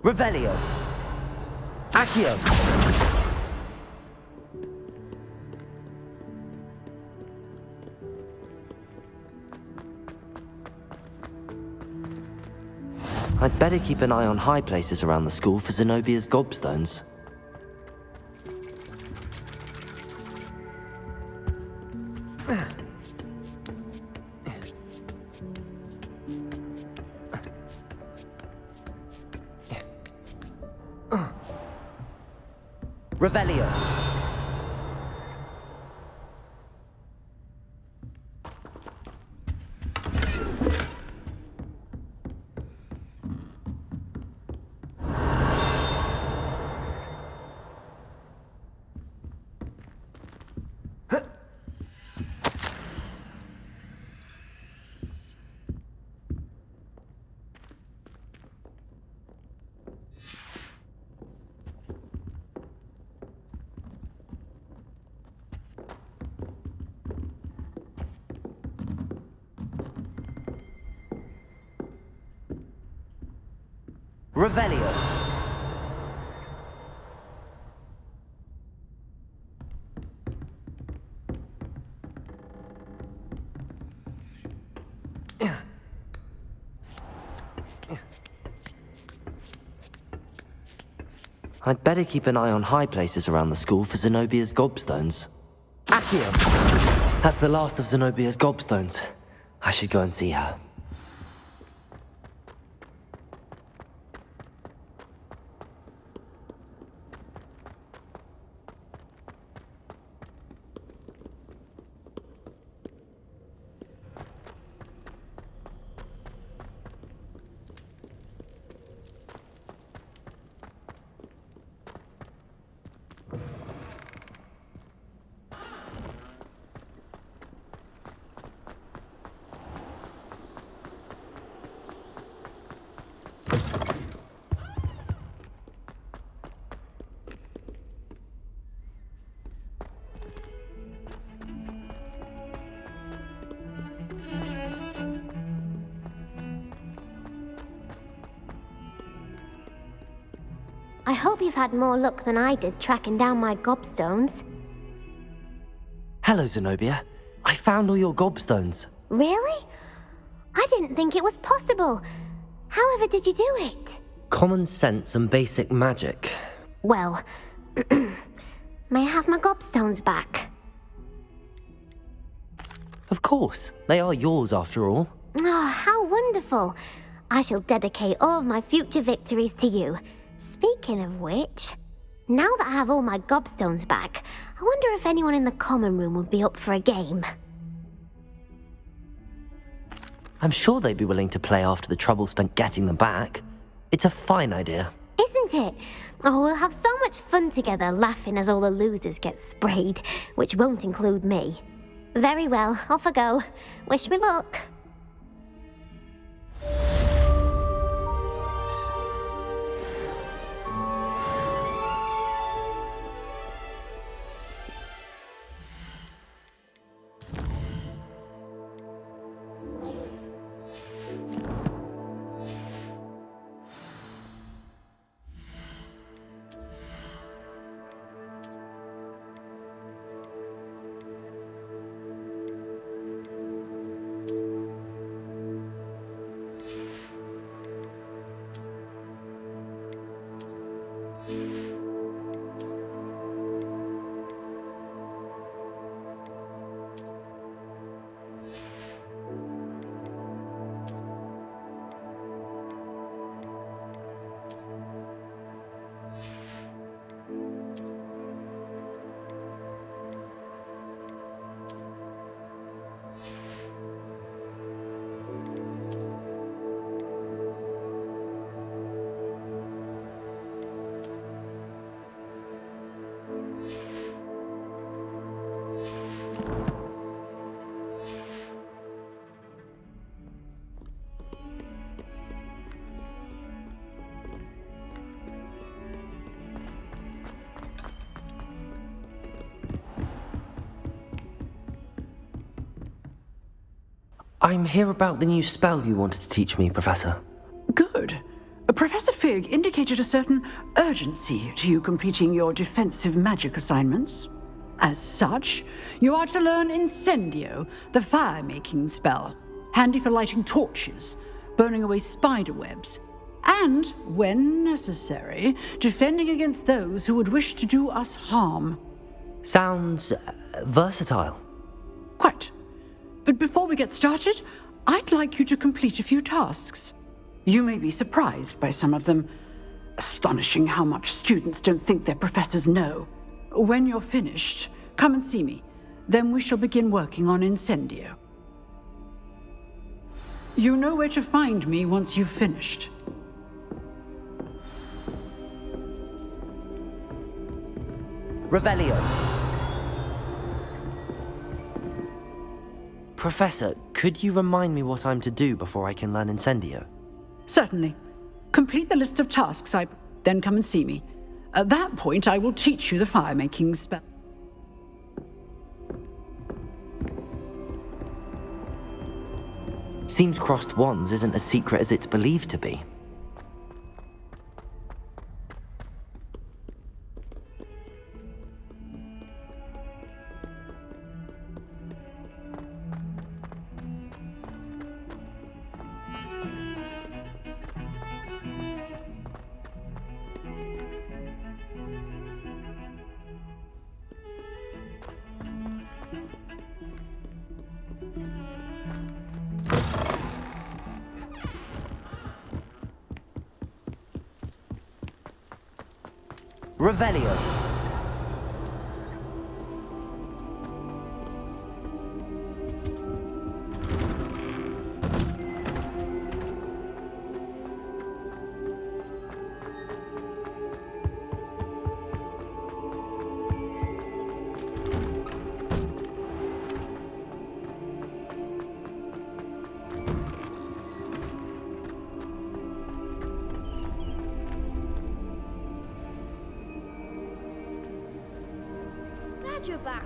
Revelio. Accio. I'd better keep an eye on high places around the school for Zenobia's gobstones. Revelio. Revelio. I'd better keep an eye on high places around the school for Zenobia's gobstones. Accio! That's the last of Zenobia's gobstones. I should go and see her. I hope you've had more luck than I did tracking down my gobstones. Hello, Zenobia. I found all your gobstones. Really? I didn't think it was possible. However did you do it? Common sense and basic magic. Well, may I have my gobstones back? Of course. They are yours after all. Oh, how wonderful. I shall dedicate all of my future victories to you. Speaking of which, now that I have all my gobstones back, I wonder if anyone in the common room would be up for a game. I'm sure they'd be willing to play after the trouble spent getting them back. It's a fine idea. Isn't it? Oh, we'll have so much fun together laughing as all the losers get sprayed, which won't include me. Very well, off I go. Wish me luck. I'm here about the new spell you wanted to teach me, Professor. Good. Professor Fig indicated a certain urgency to you completing your defensive magic assignments. As such, you are to learn Incendio, the fire-making spell, handy for lighting torches, burning away spider webs, and, when necessary, defending against those who would wish to do us harm. Sounds versatile. Quite. But before we get started, I'd like you to complete a few tasks. You may be surprised by some of them. Astonishing how much students don't think their professors know. When you're finished, come and see me. Then we shall begin working on Incendio. You know where to find me once you've finished. Revelio. Professor, could you remind me what I'm to do before I can learn Incendio? Certainly. Complete the list of tasks then come and see me. At that point, I will teach you the fire-making spell. Seems crossed wands isn't as secret as it's believed to be. Revelio. You're back.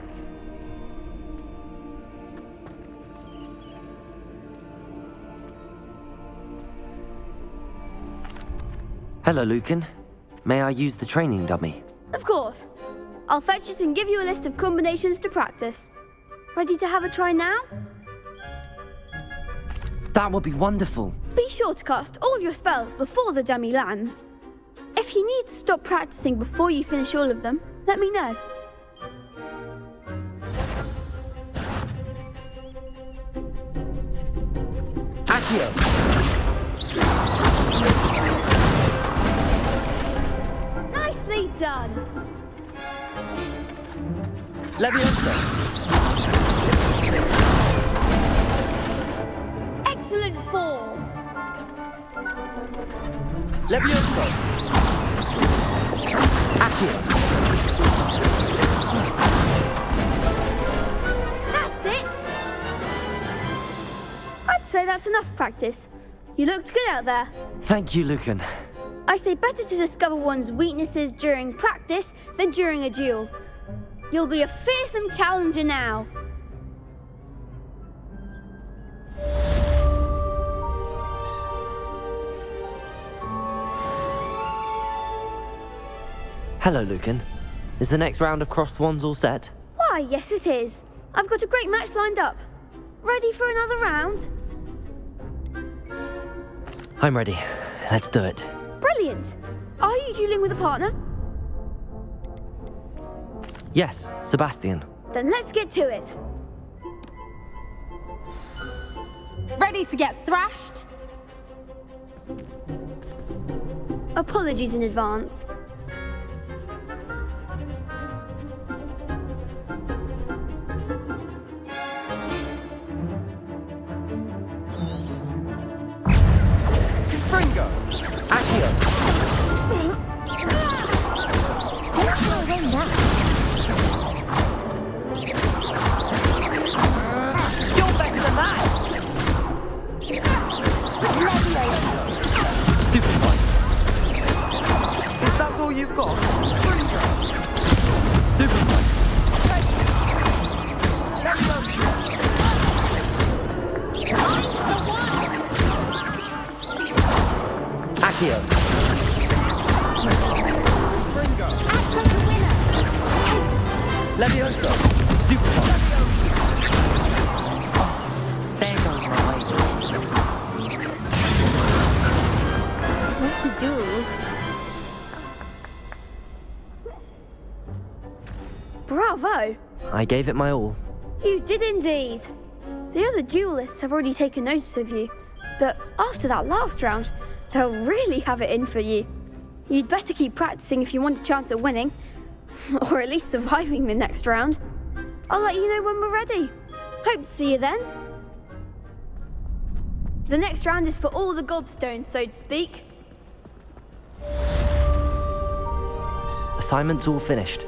Hello, Lucan. May I use the training dummy? Of course. I'll fetch it and give you a list of combinations to practice. Ready to have a try now? That would be wonderful. Be sure to cast all your spells before the dummy lands. If you need to stop practicing before you finish all of them, let me know. Nicely done. Leviosa. Excellent form. Leviosa. Accio. That's it. I'd say that's enough practice. You looked good out there. Thank you, Lucan. I say better to discover one's weaknesses during practice than during a duel. You'll be a fearsome challenger now. Hello, Lucan. Is the next round of crossed wands all set? Why, yes it is. I've got a great match lined up. Ready for another round? I'm ready. Let's do it. Brilliant. Are you dueling with a partner? Yes, Sebastian. Then let's get to it. Ready to get thrashed? Apologies in advance. Springo! Accio! You're better than that! Stupid one. Is that all you've got? Stupid one. Accio! Leviosa! Stupefy! There goes my way. What to do? Bravo! I gave it my all. You did indeed. The other duelists have already taken notice of you, but after that last round, they'll really have it in for you. You'd better keep practicing if you want a chance at winning, or at least surviving the next round. I'll let you know when we're ready. Hope to see you then. The next round is for all the gobstones, so to speak. Assignment's all finished.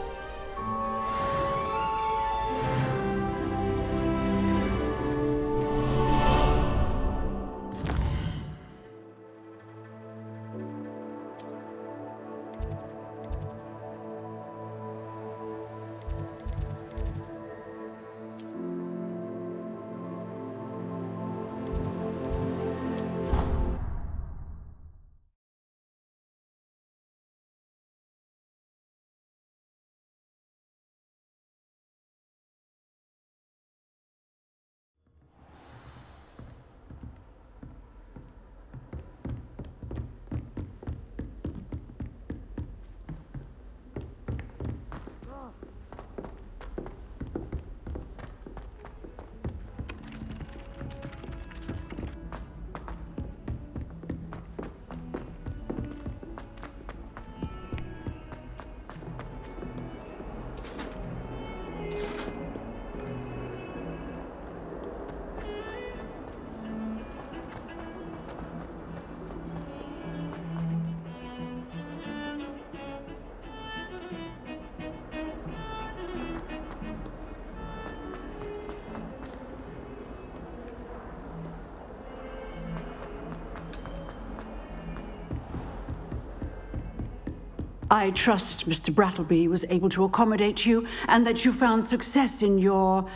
I trust Mr. Brattleby was able to accommodate you and that you found success in your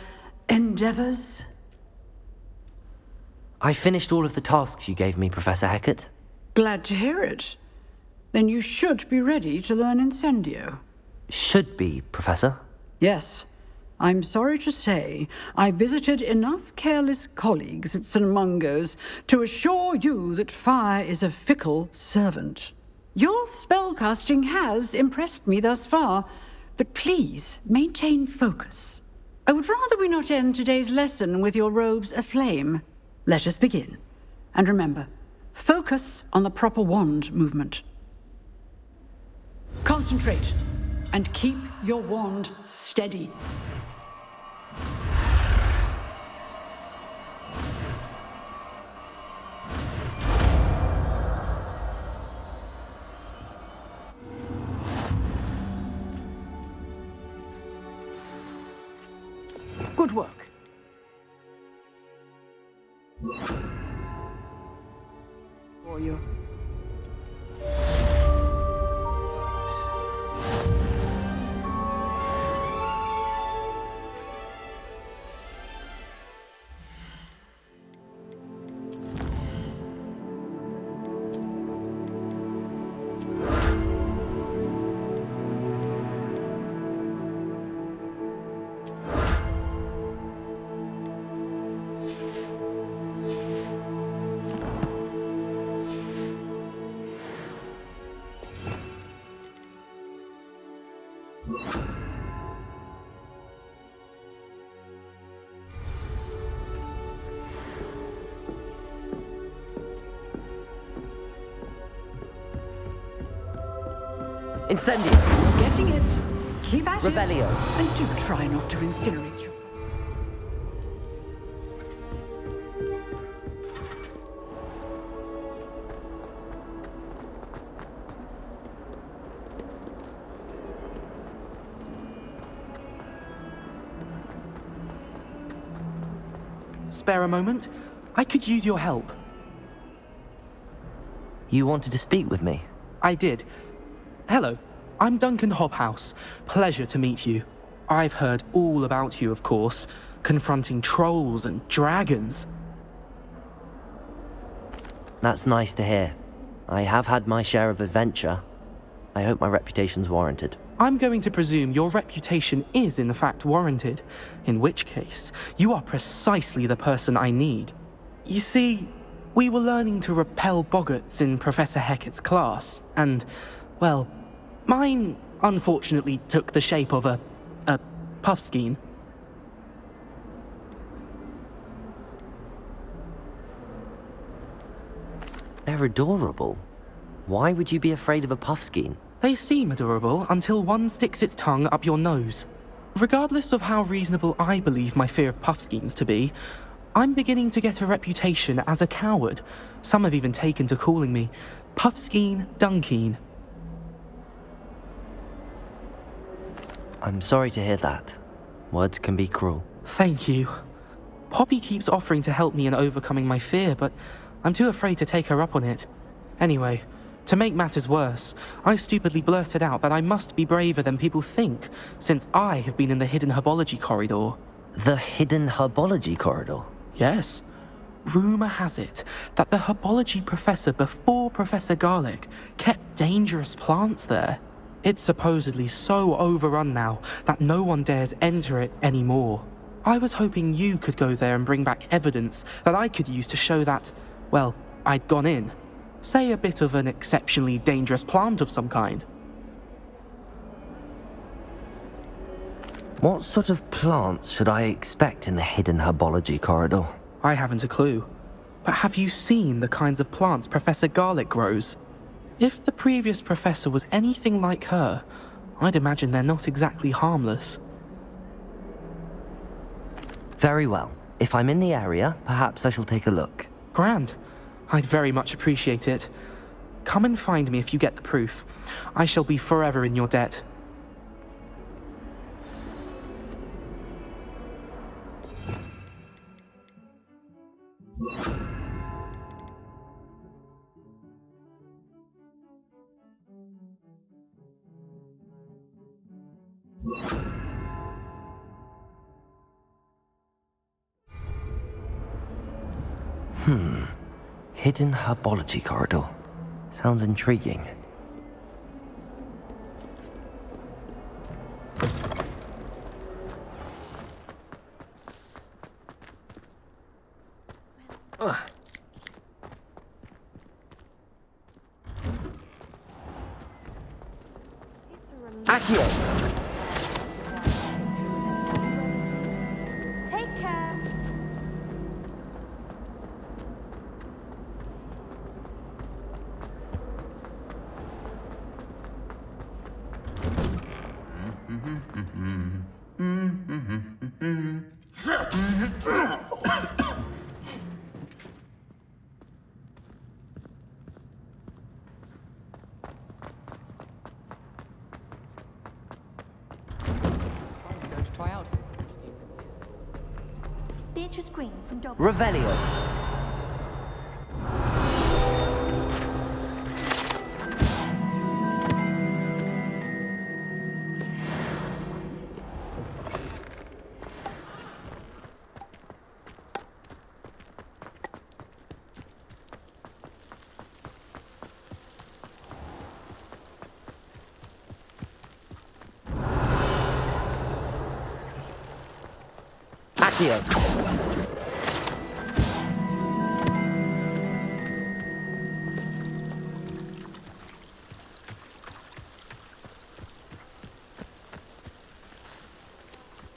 endeavors. I finished all of the tasks you gave me, Professor Hecat. Glad to hear it. Then you should be ready to learn Incendio. Should be, Professor. Yes. I'm sorry to say, I visited enough careless colleagues at St. Mungo's to assure you that fire is a fickle servant. Your spellcasting has impressed me thus far, but please maintain focus. I would rather we not end today's lesson with your robes aflame. Let us begin. And remember, focus on the proper wand movement. Concentrate and keep your wand steady. Good work. For you. Incendio! Getting it. Keep at Revelio. it. And do try not to incinerate yourself. Spare a moment? I could use your help. You wanted to speak with me? I did. Hello, I'm Duncan Hobhouse. Pleasure to meet you. I've heard all about you, of course, confronting trolls and dragons. That's nice to hear. I have had my share of adventure. I hope my reputation's warranted. I'm going to presume your reputation is in fact warranted, in which case, you are precisely the person I need. You see, we were learning to repel boggarts in Professor Hecat's class, and, well, mine unfortunately took the shape of a puffskein. They're adorable. Why would you be afraid of a puffskein? They seem adorable until one sticks its tongue up your nose. Regardless of how reasonable I believe my fear of puffskeins to be, I'm beginning to get a reputation as a coward. Some have even taken to calling me Puffskein Dunkeen. I'm sorry to hear that. Words can be cruel. Thank you. Poppy keeps offering to help me in overcoming my fear, but I'm too afraid to take her up on it. Anyway, to make matters worse, I stupidly blurted out that I must be braver than people think, since I have been in the hidden herbology corridor. The hidden herbology corridor? Yes. Rumour has it that the herbology professor before Professor Garlic kept dangerous plants there. It's supposedly so overrun now that no one dares enter it anymore. I was hoping you could go there and bring back evidence that I could use to show that, well, I'd gone in. Say a bit of an exceptionally dangerous plant of some kind. What sort of plants should I expect in the hidden herbology corridor? I haven't a clue. But have you seen the kinds of plants Professor Garlic grows? If the previous professor was anything like her, I'd imagine they're not exactly harmless. Very well. If I'm in the area, perhaps I shall take a look. Grand. I'd very much appreciate it. Come and find me if you get the proof. I shall be forever in your debt. Hidden herbology corridor. Sounds intriguing. Accio! Take care. Beatrice Green from Dog. Revelio! Accio!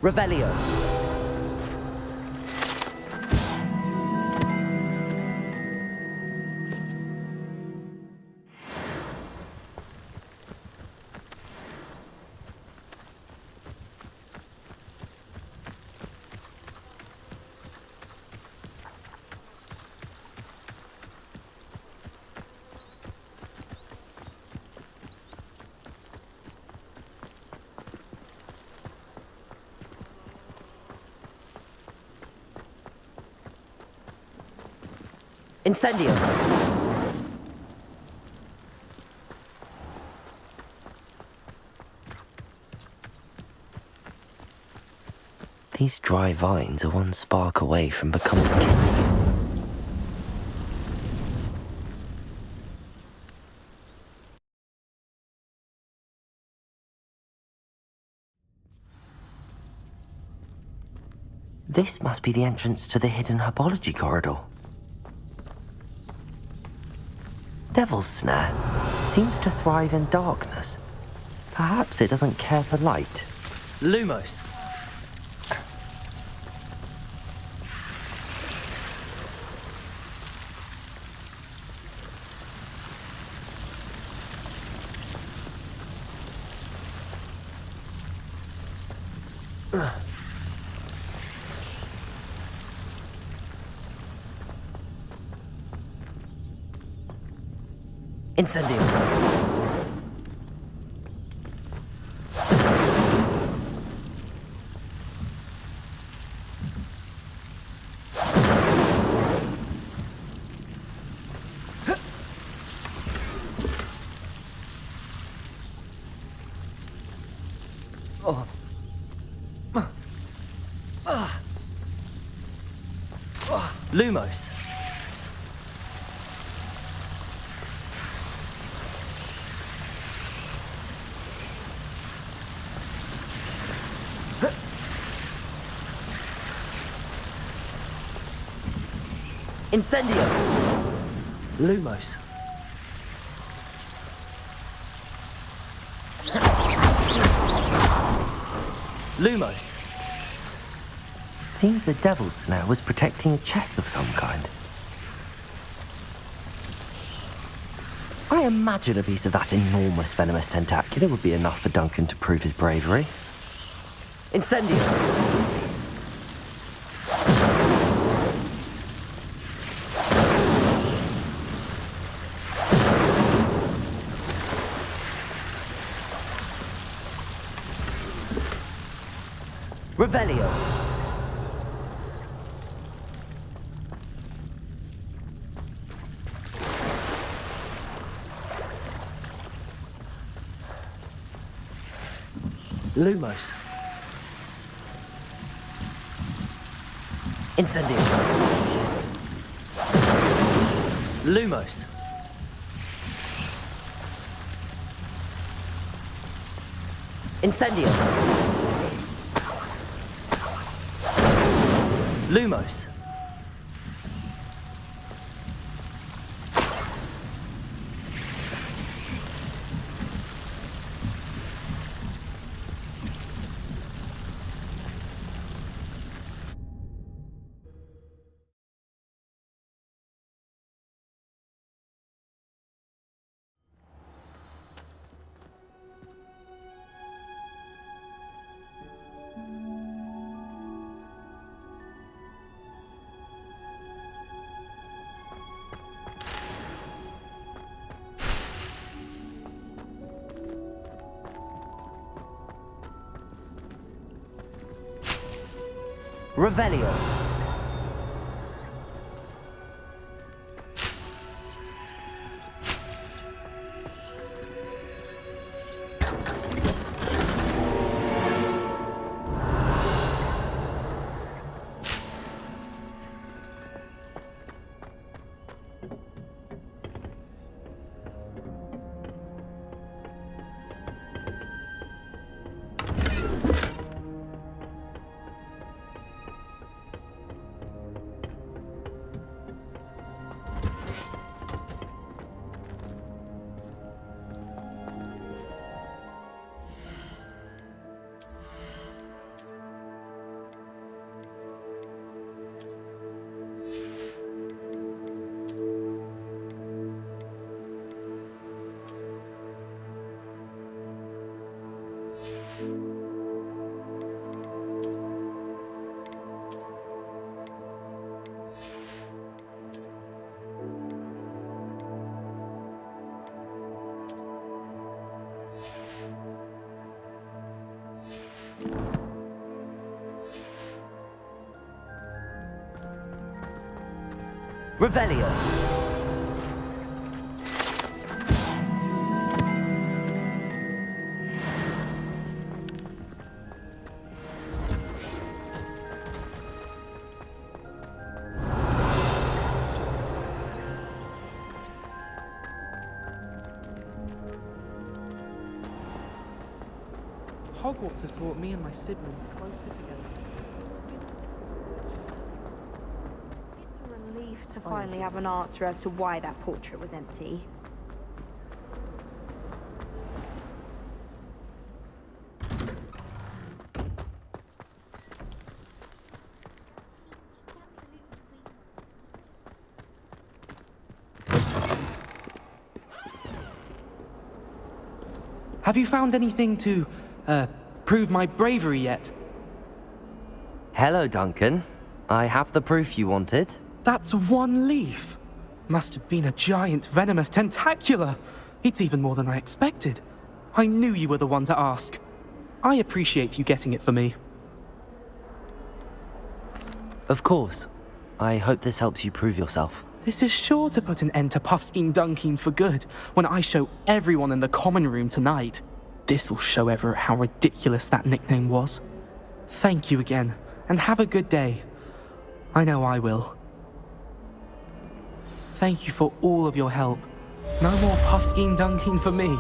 Revelio! Incendio! These dry vines are one spark away from becoming kindling. This must be the entrance to the hidden herbology corridor. Devil's Snare seems to thrive in darkness. Perhaps it doesn't care for light. Lumos. Incendio. Lumos. Incendio! Lumos. Lumos. Seems the Devil's Snare was protecting a chest of some kind. I imagine a piece of that enormous venomous tentacular would be enough for Duncan to prove his bravery. Incendio! Revelio. Lumos. Incendio. Lumos. Incendio. Lumos. Revelio. Revelio. Hogwarts has brought me and my siblings closer together. relief to finally have an answer as to why that portrait was empty. Have you found anything to, prove my bravery yet? Hello, Duncan. I have the proof you wanted. That's one leaf. Must have been a giant venomous tentacula. It's even more than I expected. I knew you were the one to ask. I appreciate you getting it for me. Of course. I hope this helps you prove yourself. This is sure to put an end to Puffskein Dunkeen for good when I show everyone in the common room tonight. This'll show Everett how ridiculous that nickname was. Thank you again, and have a good day. I know I will. Thank you for all of your help. No more Puffskein Dunkeen for me.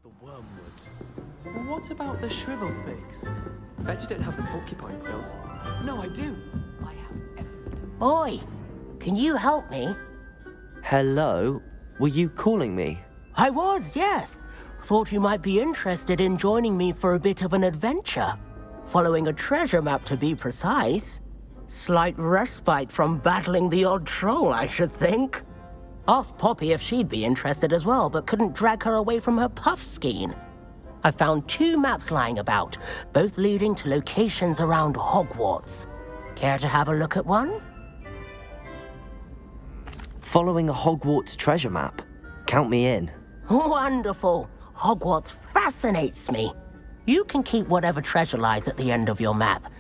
The wormwood. What about the shrivel figs? Bet you don't have the porcupine quills. No, I do. I have everything. Oi! Can you help me? Hello? Were you calling me? I was, yes. Thought you might be interested in joining me for a bit of an adventure. Following a treasure map, to be precise. Slight respite from battling the odd troll, I should think. Asked Poppy if she'd be interested as well, but couldn't drag her away from her Puffskein. I found 2 maps lying about, both leading to locations around Hogwarts. Care to have a look at one? Following a Hogwarts treasure map. Count me in. Wonderful. Hogwarts fascinates me. You can keep whatever treasure lies at the end of your map.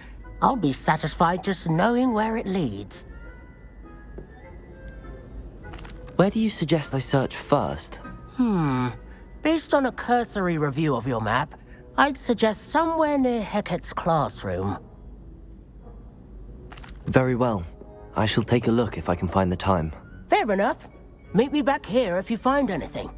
I'll be satisfied just knowing where it leads. Where do you suggest I search first? Based on a cursory review of your map, I'd suggest somewhere near Hecat's classroom. Very well. I shall take a look if I can find the time. Fair enough. Meet me back here if you find anything.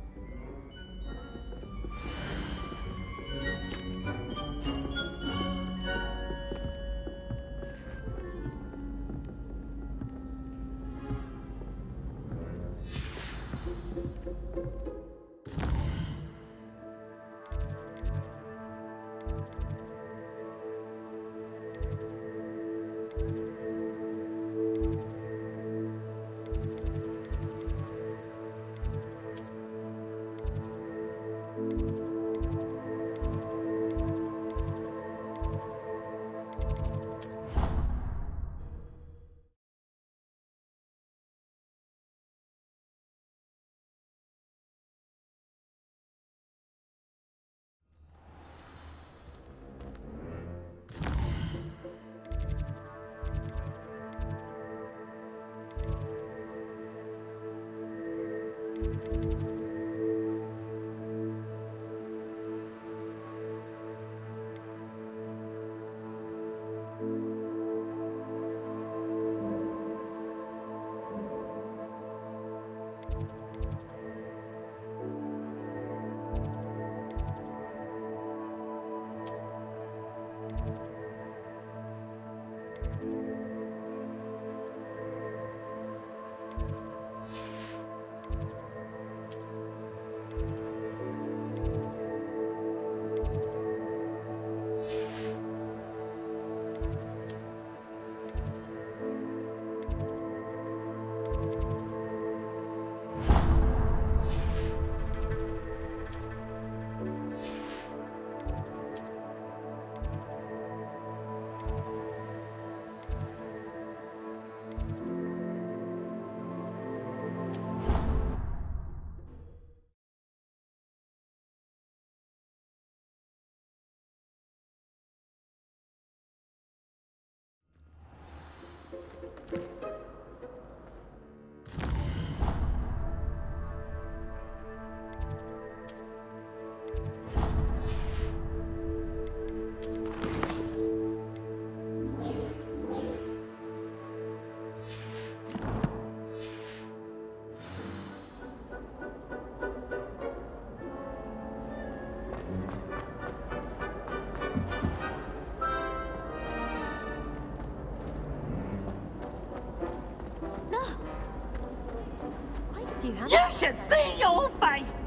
You should see your face!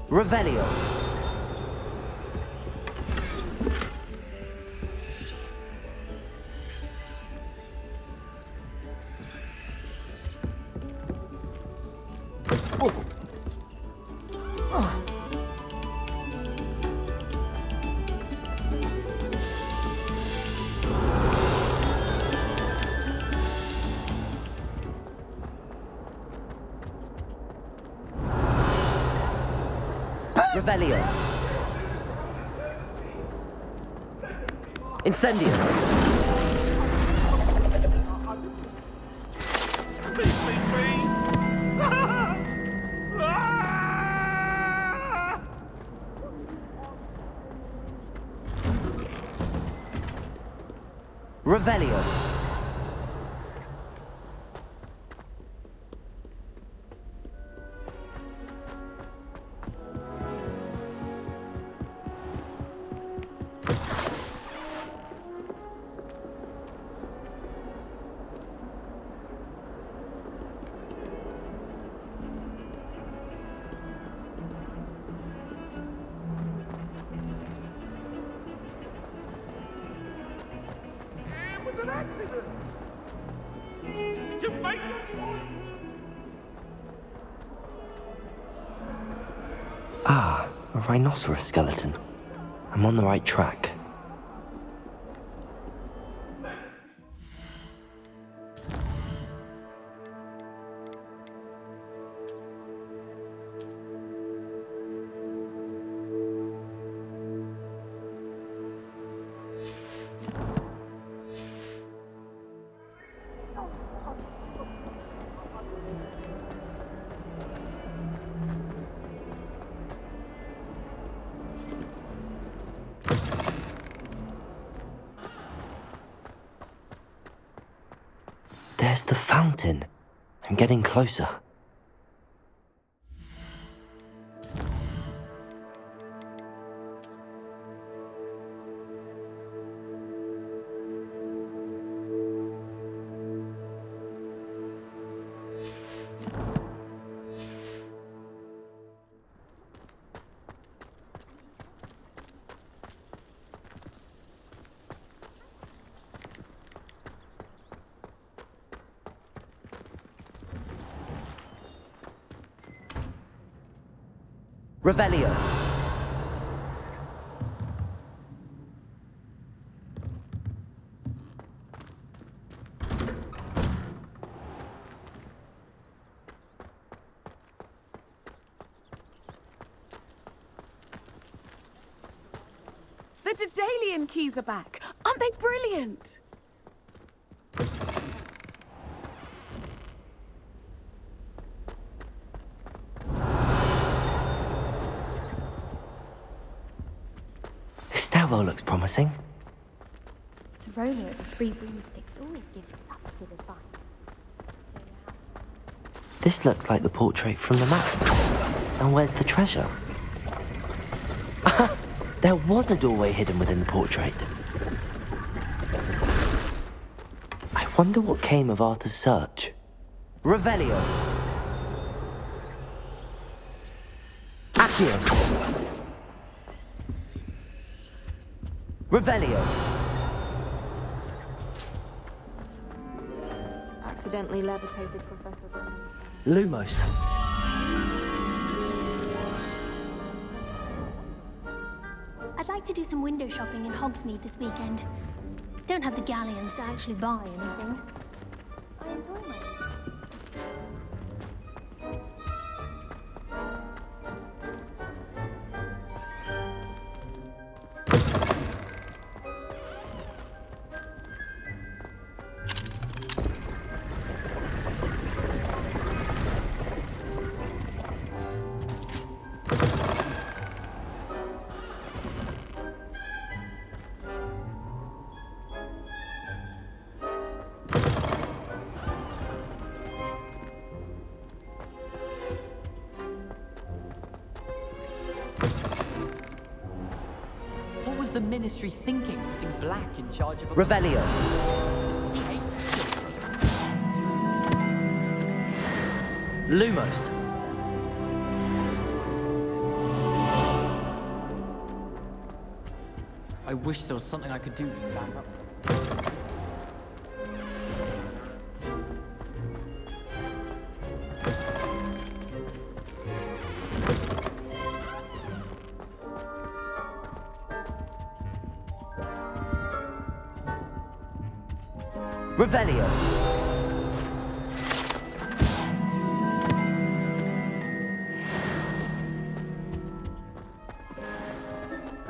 Revelio. Revelio. Incendio. Revelio. Ah, a rhinoceros skeleton. I'm on the right track. There's the fountain. I'm getting closer. Revelio. The Daedalian keys are back. Aren't they brilliant? This stairwell looks promising. Sorola at the Free Broomsticks always gives such good advice. This looks like the portrait from the map. And where's the treasure? There was a doorway hidden within the portrait. I wonder what came of Arthur's search. Revelio. Accio. Revelio. Accidentally levitated Professor Brown. Lumos. I'd like to do some window shopping in Hogsmeade this weekend. Don't have the galleons to actually buy anything. I enjoy my... Ministry thinking, putting Black in charge of a... Revelio. He hates children. Lumos. I wish there was something I could do to back up. Revelio.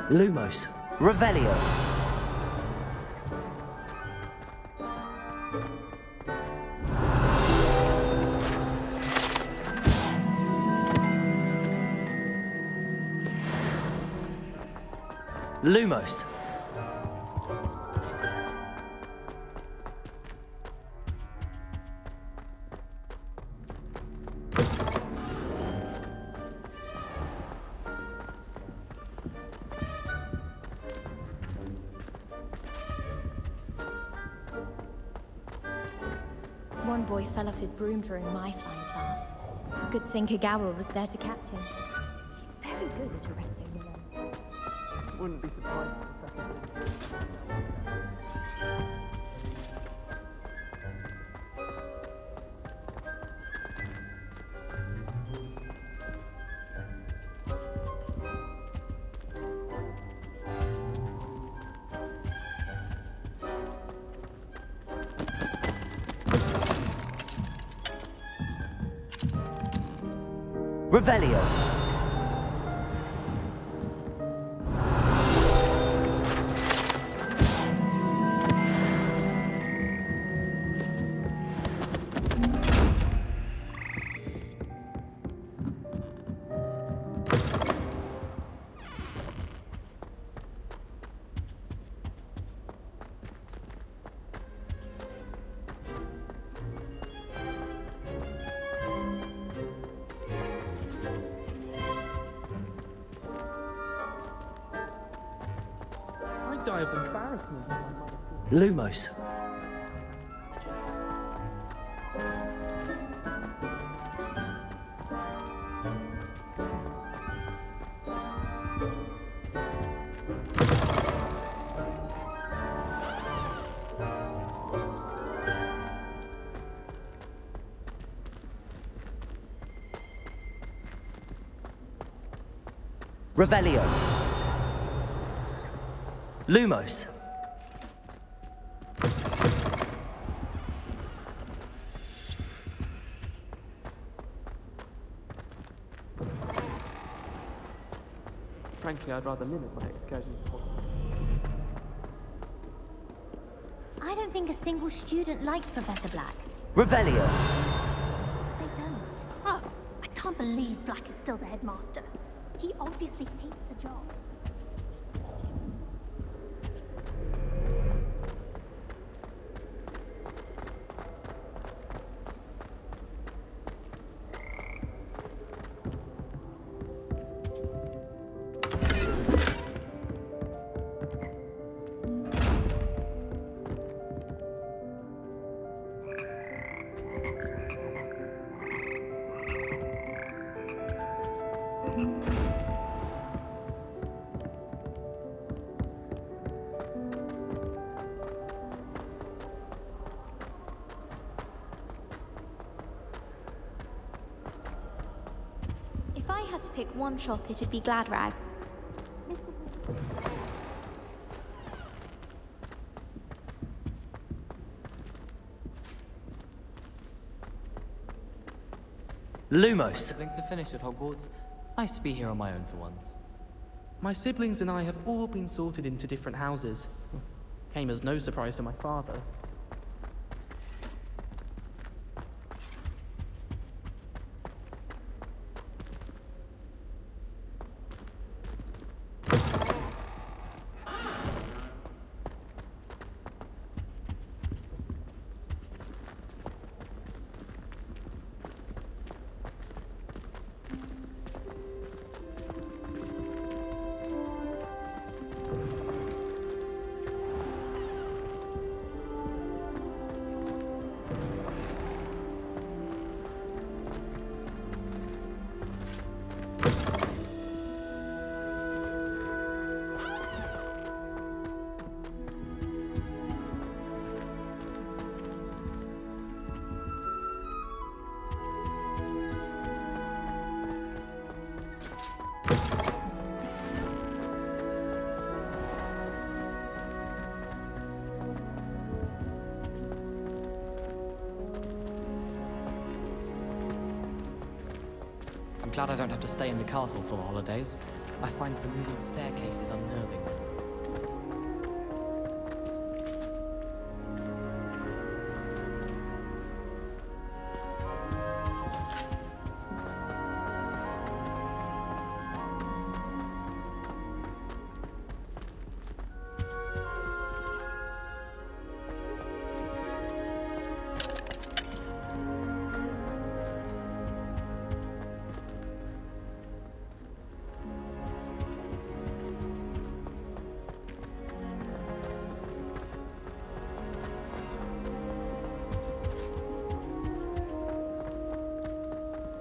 Lumos. Revelio. Lumos. One boy fell off his broom during my flying class. Good thing Kagawa was there to catch him. She's very good at arresting women. Wouldn't be surprised. Revelio. I'd die of embarrassment. Lumos. Revelio. Lumos. Frankly, I'd rather limit my excursions to Hogwarts. I don't think a single student likes Professor Black. Revelio. They don't. Oh, I can't believe Black is still the headmaster. He obviously hates the job. If I had to pick one shop, it'd be Gladrag. Lumos. Siblings are finished at Hogwarts. Nice to be here on my own for once. My siblings and I have all been sorted into different houses. Came as no surprise to my father. I'm glad I don't have to stay in the castle for the holidays. I find removing staircases unnerving.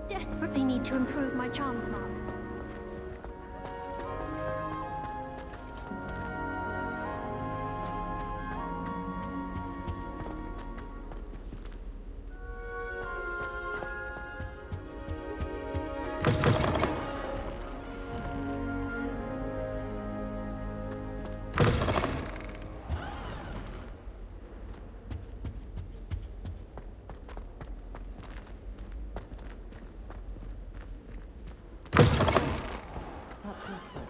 Desperately need to improve my charms mark.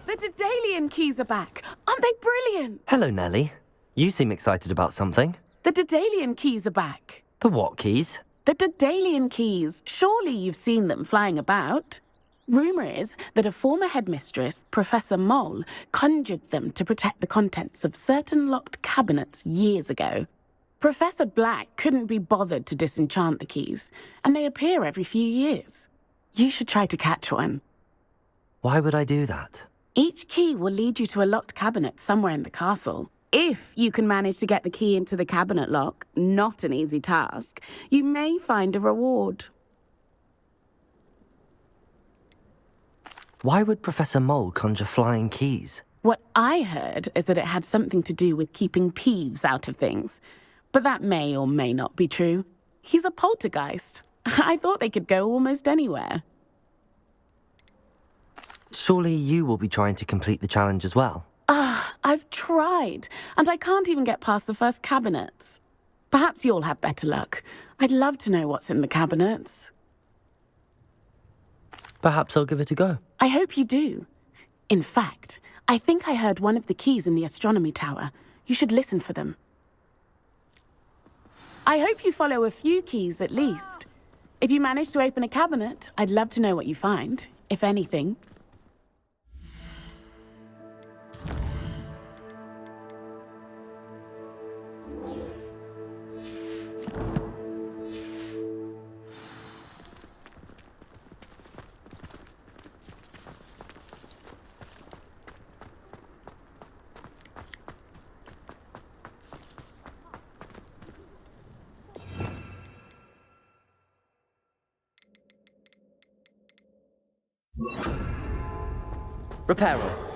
The Daedalian keys are back. Aren't they brilliant? Hello, Nellie. You seem excited about something. The Daedalian keys are back. The what keys? The Daedalian keys. Surely you've seen them flying about. Rumour is that a former headmistress, Professor Moll, conjured them to protect the contents of certain locked cabinets years ago. Professor Black couldn't be bothered to disenchant the keys, and they appear every few years. You should try to catch one. Why would I do that? Each key will lead you to a locked cabinet somewhere in the castle. If you can manage to get the key into the cabinet lock, not an easy task, you may find a reward. Why would Professor Mole conjure flying keys? What I heard is that it had something to do with keeping Peeves out of things. But that may or may not be true. He's a poltergeist. I thought they could go almost anywhere. Surely you will be trying to complete the challenge as well. I've tried, and I can't even get past the first cabinets. Perhaps you'll have better luck. I'd love to know what's in the cabinets. Perhaps I'll give it a go. I hope you do. In fact, I think I heard one of the keys in the astronomy tower. You should listen for them. I hope you follow a few keys at least. If you manage to open a cabinet, I'd love to know what you find, if anything. Reparo.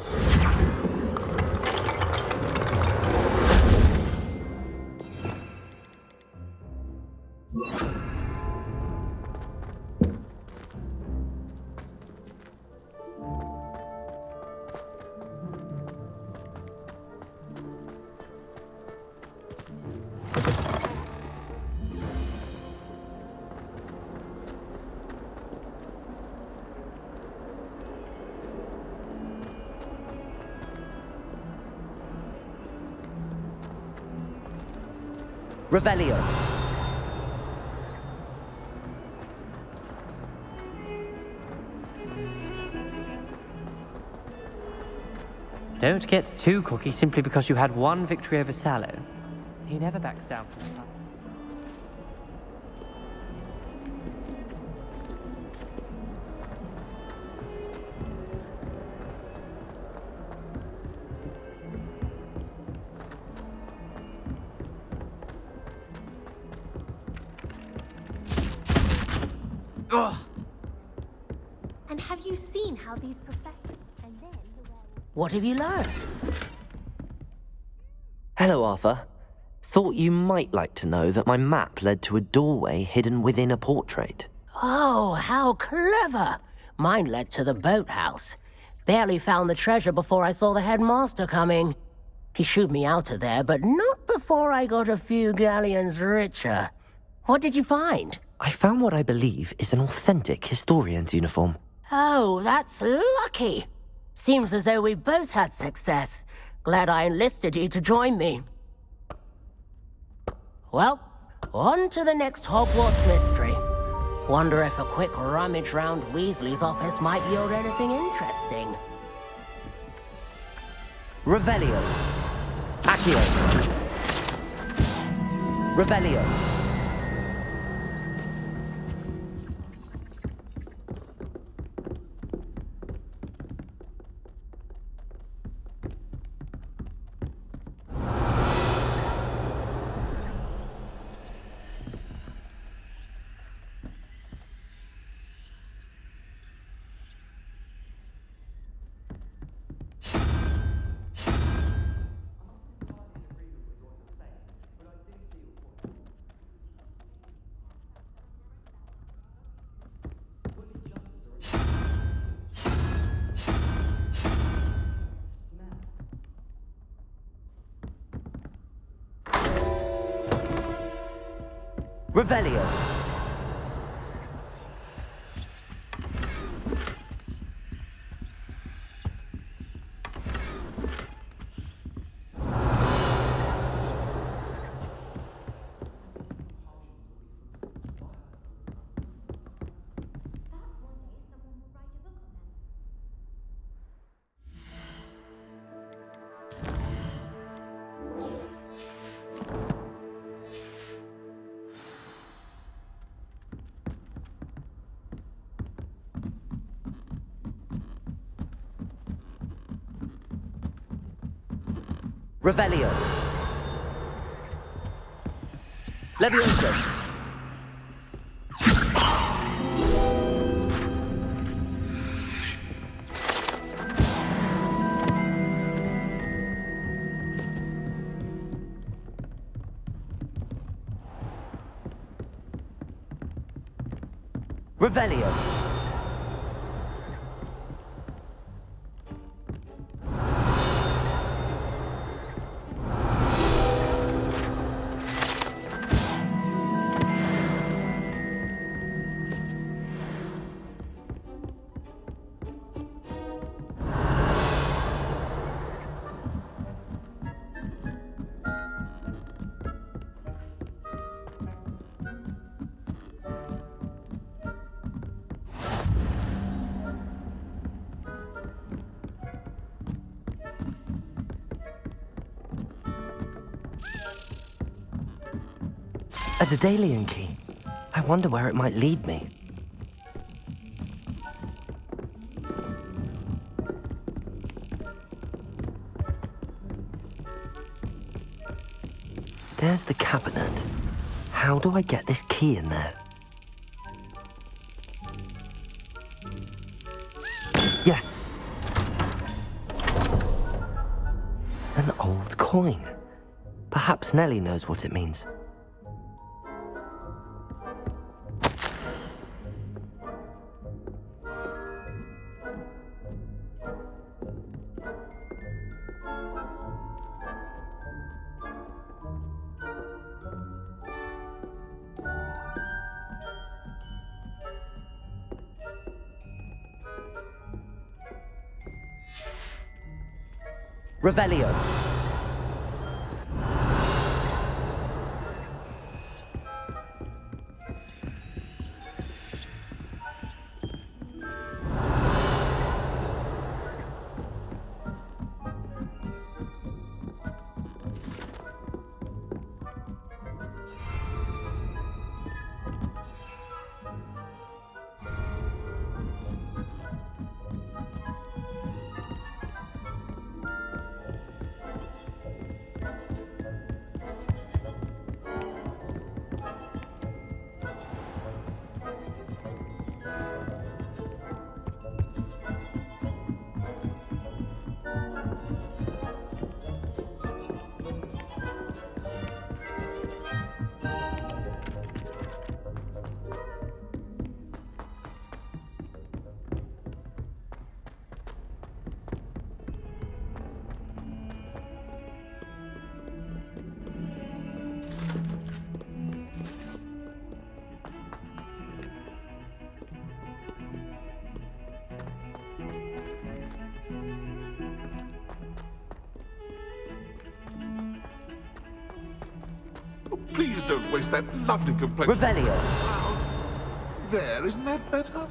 Revelio. Don't get too cocky simply because you had one victory over Sallow. He never backs down from the fight. And have you seen how these professors and then the werewolves... What have you learned? Hello, Arthur. Thought you might like to know that my map led to a doorway hidden within a portrait. Oh, how clever! Mine led to the boathouse. Barely found the treasure before I saw the headmaster coming. He shooed me out of there, but not before I got a few galleons richer. What did you find? I found what I believe is an authentic historian's uniform. Oh, that's lucky. Seems as though we both had success. Glad I enlisted you to join me. Well, on to the next Hogwarts mystery. Wonder if a quick rummage round Weasley's office might yield anything interesting. Revelio. Accio. Revelio. Revelio. Revelio. Levioso. Revelio. A Daedalian key. I wonder where it might lead me. There's the cabinet. How do I get this key in there? Yes! An old coin. Perhaps Nellie knows what it means. Revelio. Please don't waste that lovely complexion. Revelio. There, isn't that better?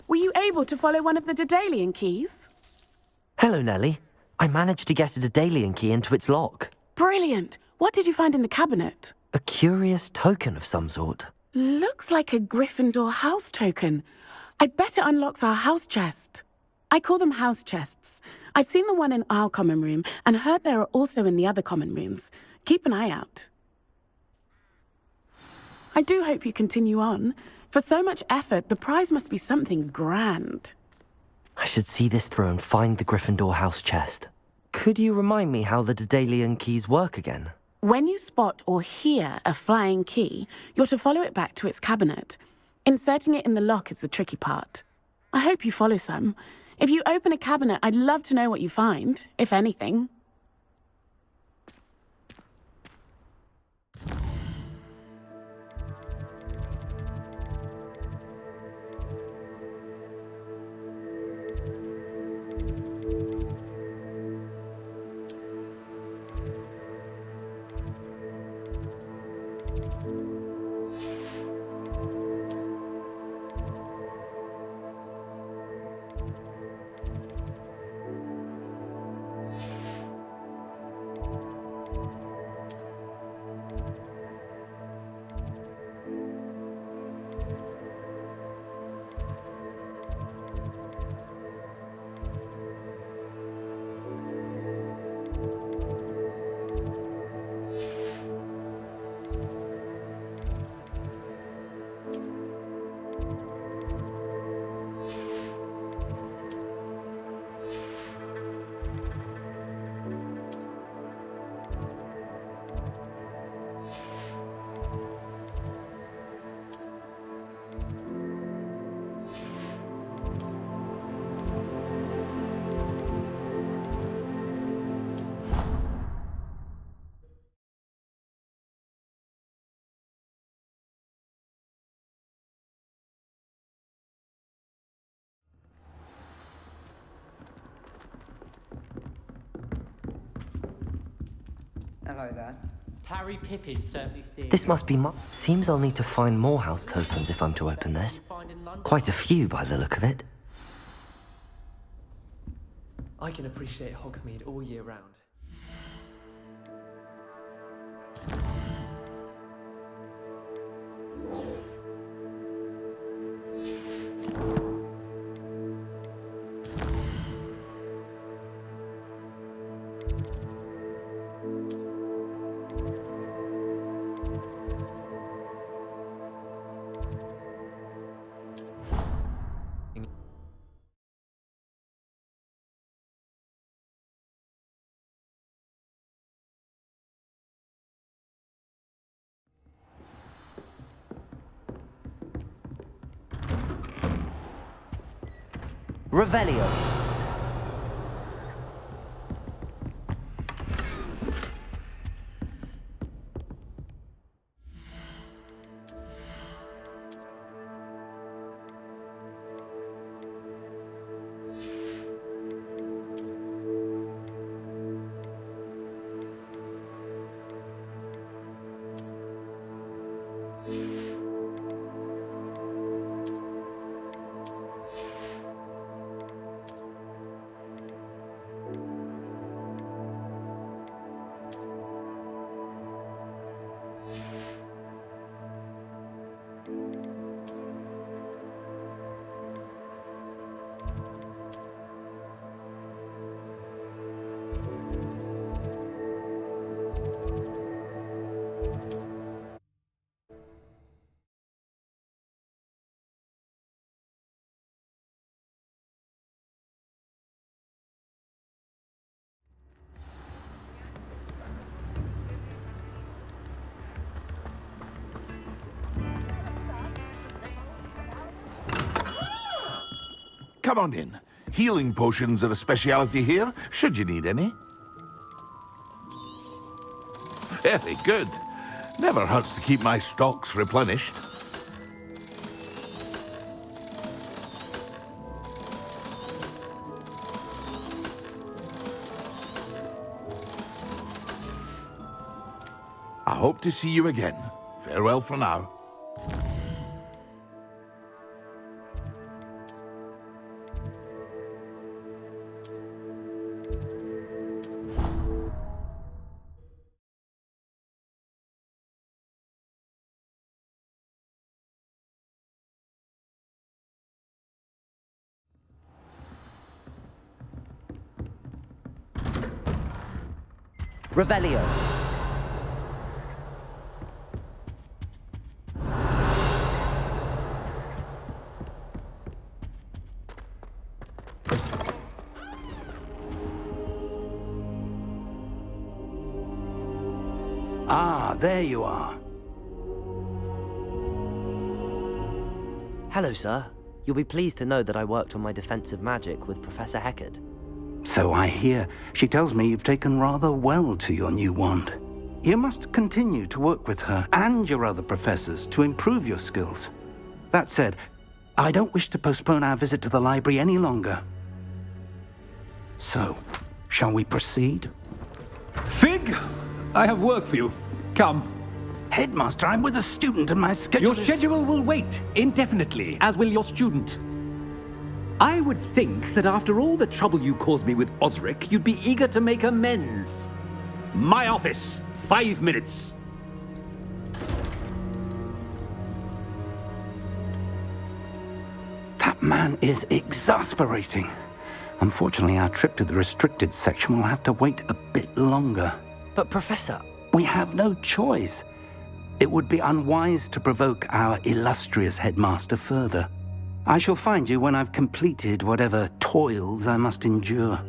Were you able to follow one of the Daedalian keys? Hello, Nellie. I managed to get a Daedalian key into its lock. Brilliant! What did you find in the cabinet? A curious token of some sort. Looks like a Gryffindor house token. I bet it unlocks our house chest. I call them house chests. I've seen the one in our common room and heard there are also in the other common rooms. Keep an eye out. I do hope you continue on. For so much effort, the prize must be something grand. I should see this through and find the Gryffindor house chest. Could you remind me how the Daedalian keys work again? When you spot or hear a flying key, you're to follow it back to its cabinet. Inserting it in the lock is the tricky part. I hope you follow some. If you open a cabinet, I'd love to know what you find, if anything. Hello there. Harry Pippin certainly steers. This must be Seems I'll need to find more house tokens if I'm to open this. Quite a few by the look of it. I can appreciate Hogsmeade all year round. Revelio. Come on in. Healing potions are a speciality here, should you need any. Very good. Never hurts to keep my stocks replenished. I hope to see you again. Farewell for now. Revelio. Ah, there you are. Hello, sir. You'll be pleased to know that I worked on my defensive magic with Professor Heckard. So I hear. She tells me you've taken rather well to your new wand. You must continue to work with her and your other professors to improve your skills. That said, I don't wish to postpone our visit to the library any longer. So, shall we proceed? Fig! I have work for you. Come. Headmaster, I'm with a student and my schedule Your schedule will wait indefinitely, as will your student. I would think that after all the trouble you caused me with Osric, you'd be eager to make amends. My office, 5 minutes. That man is exasperating. Unfortunately, our trip to the restricted section will have to wait a bit longer. But, Professor... We have no choice. It would be unwise to provoke our illustrious headmaster further. I shall find you when I've completed whatever toils I must endure.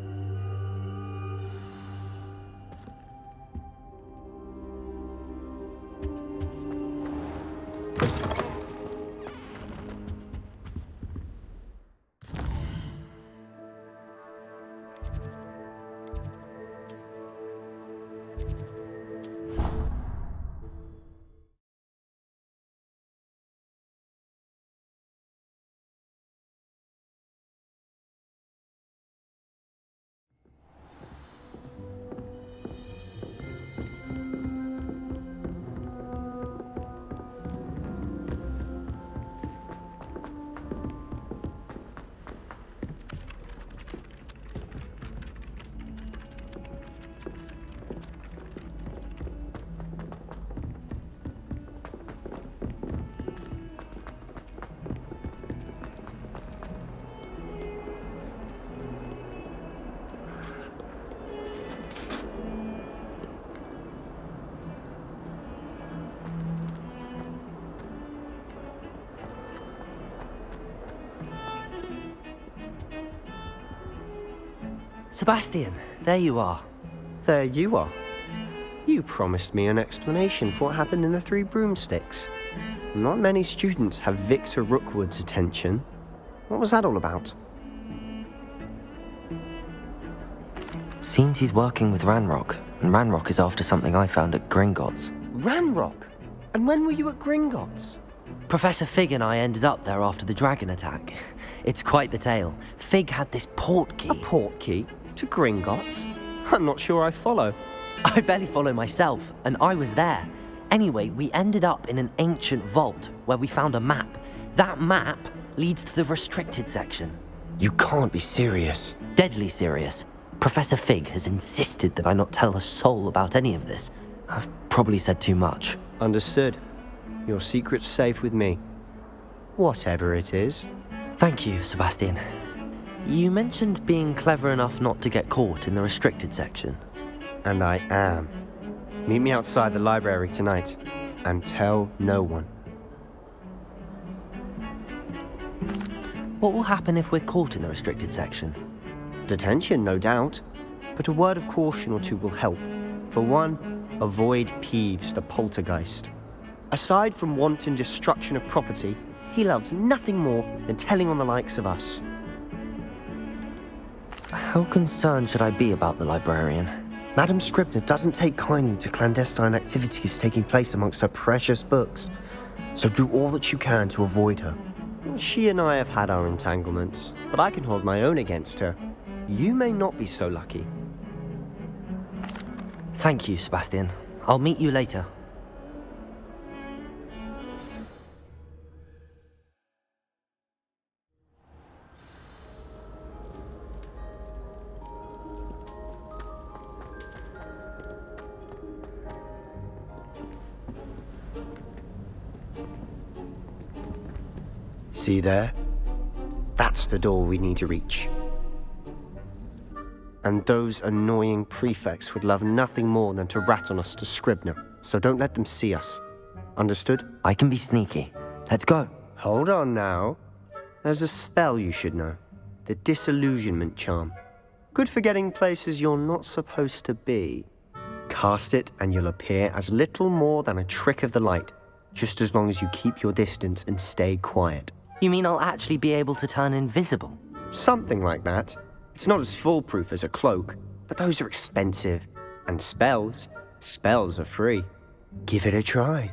Sebastian, there you are. There you are. You promised me an explanation for what happened in the Three Broomsticks. Not many students have Victor Rookwood's attention. What was that all about? Seems he's working with Ranrock, and Ranrock is after something I found at Gringotts. Ranrock? And when were you at Gringotts? Professor Fig and I ended up there after the dragon attack. It's quite the tale. Fig had this port key. A port key? To Gringotts? I'm not sure I follow. I barely follow myself, and I was there. Anyway, we ended up in an ancient vault where we found a map. That map leads to the restricted section. You can't be serious. Deadly serious. Professor Fig has insisted that I not tell a soul about any of this. I've probably said too much. Understood. Your secret's safe with me. Whatever it is. Thank you, Sebastian. You mentioned being clever enough not to get caught in the restricted section. And I am. Meet me outside the library tonight, and tell no one. What will happen if we're caught in the restricted section? Detention, no doubt. But a word of caution or two will help. For one, avoid Peeves, the poltergeist. Aside from wanton destruction of property, he loves nothing more than telling on the likes of us. How concerned should I be about the librarian? Madam Scribner doesn't take kindly to clandestine activities taking place amongst her precious books, so do all that you can to avoid her. She and I have had our entanglements, but I can hold my own against her. You may not be so lucky. Thank you, Sebastian. I'll meet you later. See there? That's the door we need to reach. And those annoying prefects would love nothing more than to rat on us to Scribner, so don't let them see us. Understood? I can be sneaky. Let's go. Hold on now. There's a spell you should know. The Disillusionment Charm. Good for getting places you're not supposed to be. Cast it and you'll appear as little more than a trick of the light, just as long as you keep your distance and stay quiet. You mean I'll actually be able to turn invisible? Something like that. It's not as foolproof as a cloak, but those are expensive. And spells are free. Give it a try.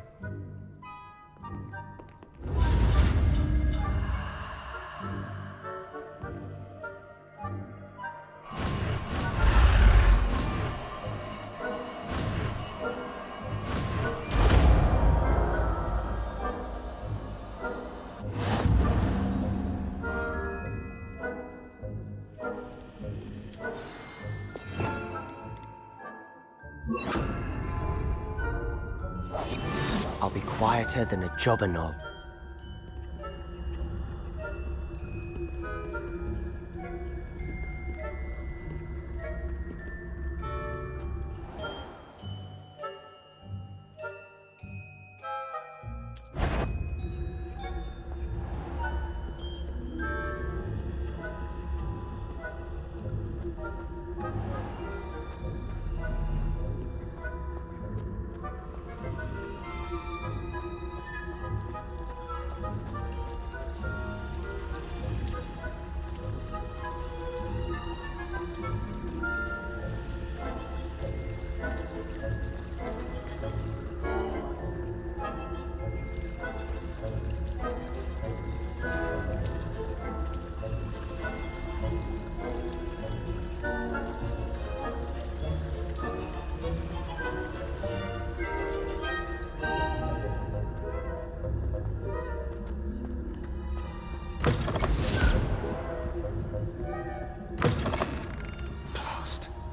I'll be quieter than a jobberknoll.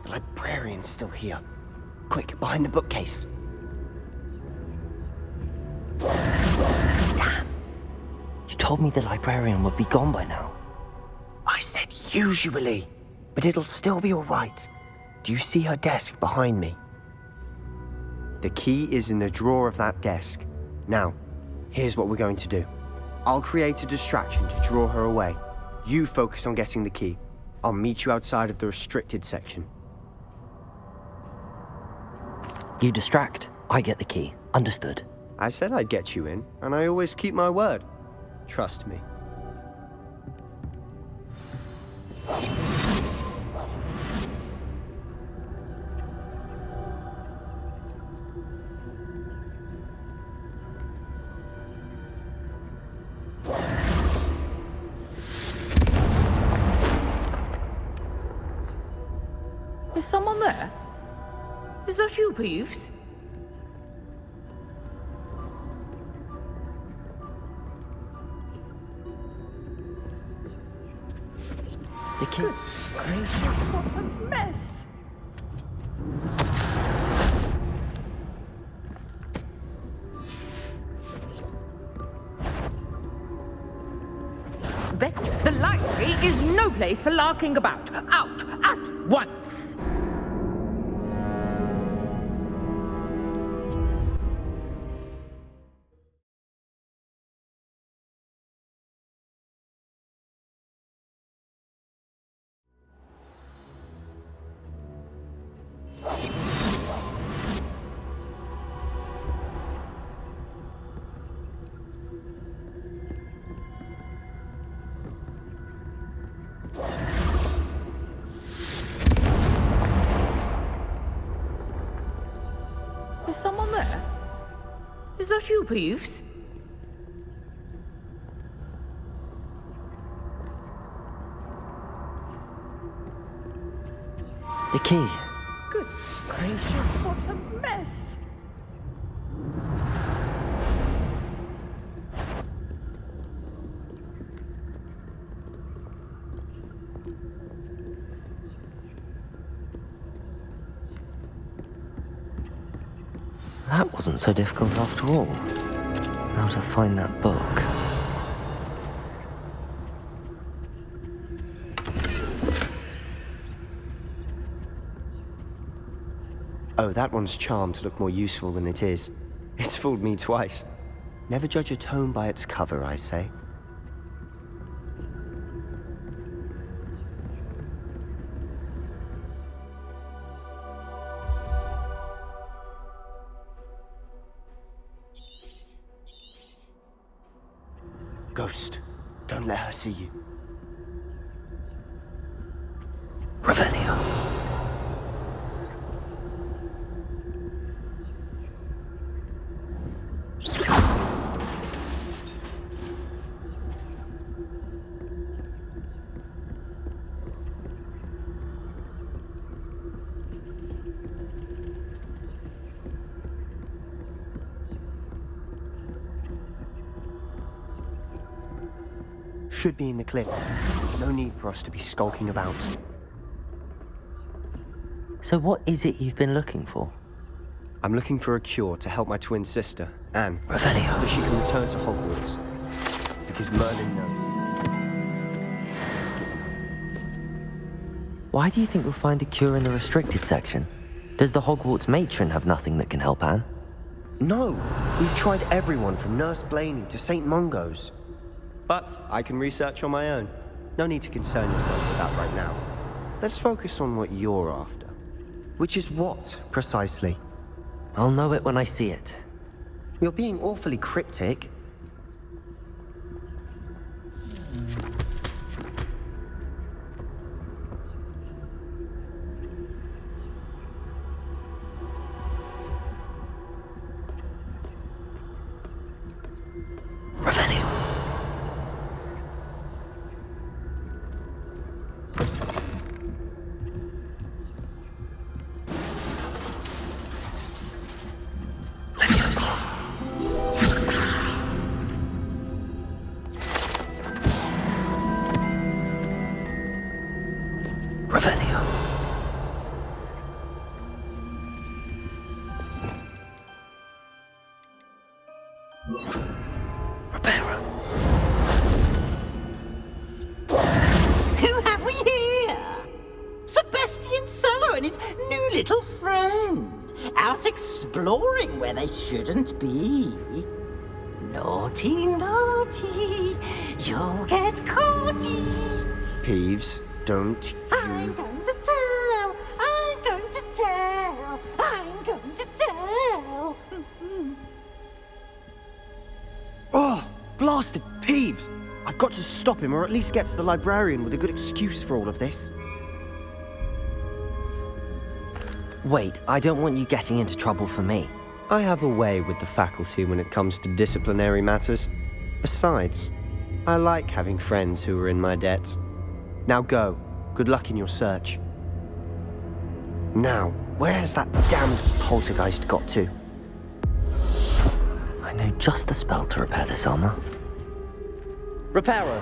Librarian's still here. Quick, behind the bookcase. Damn! You told me the librarian would be gone by now. I said usually, but it'll still be all right. Do you see her desk behind me? The key is in the drawer of that desk. Now, here's what we're going to do. I'll create a distraction to draw her away. You focus on getting the key. I'll meet you outside of the restricted section. You distract, I get the key. Understood. I said I'd get you in, and I always keep my word. Trust me. Is someone there? Is that you, Peeves? The key. Gracious, what a mess! Better. The library is no place for larking about. Out at once! Is someone there? Is that you, Peeves? The key. Goodness gracious, what a mess! That wasn't so difficult after all. How to find that book. Oh, that one's charmed to look more useful than it is. It's fooled me twice. Never judge a tome by its cover, I say. Ghost, don't let her see you. Revelio. Should be in the clip. No need for us to be skulking about. So what is it you've been looking for? I'm looking for a cure to help my twin sister, Anne. Revelio. So she can return to Hogwarts. Because Merlin knows. Why do you think we'll find a cure in the restricted section? Does the Hogwarts matron have nothing that can help Anne? No! We've tried everyone from Nurse Blaney to St. Mungo's. But I can research on my own. No need to concern yourself with that right now. Let's focus on what you're after. Which is what, precisely? I'll know it when I see it. You're being awfully cryptic. Revelio. Revelio. Reparo. Who have we here? Sebastian Solo and his new little friend. Out exploring where they shouldn't be. Naughty, naughty. You'll get caughty. Peeves, don't you... I'm going to tell. I'm going to tell. I'm going to tell. Oh, blasted Peeves! I've got to stop him, or at least get to the librarian with a good excuse for all of this. Wait, I don't want you getting into trouble for me. I have a way with the faculty when it comes to disciplinary matters. Besides, I like having friends who are in my debt. Now go. Good luck in your search. Now, where has that damned poltergeist got to? I know just the spell to repair this armor. Reparo!